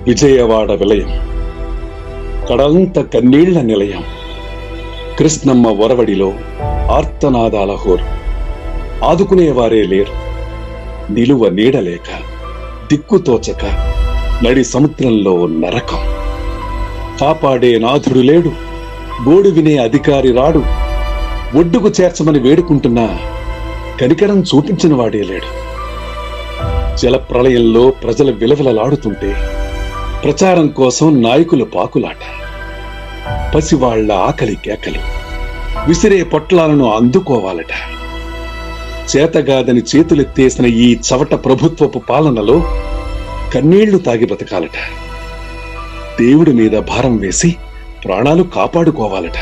విజయవాడ విలయం, కడంత కన్నీళ్ల నిలయం. కృష్ణమ్మ ఒరవడిలో ఆర్తనాదాల హోరు. ఆదుకునేవారే లేరు. నిలువ నీడలేక, దిక్కుతోచక నడి సముద్రంలో నరకం. కాపాడే నాథుడు లేడు, గోడు వినే అధికారి రాడు. ఒడ్డుకు చేర్చమని వేడుకుంటున్నా కనికరం చూపించిన వాడే లేడు. జలప్రళయంలో ప్రజల విలవిలలాడుతుంటే ప్రచారం కోసం నాయకుల పాకులాట. పసివాళ్ల ఆకలి కేకలు, విసిరే పొట్లాలను అందుకోవాలట. చేతగాదని చేతులెత్తేసిన ఈ చవట ప్రభుత్వపు పాలనలో కన్నీళ్లు తాగి బతకాలట. దేవుడి మీద భారం వేసి ప్రాణాలు కాపాడుకోవాలట.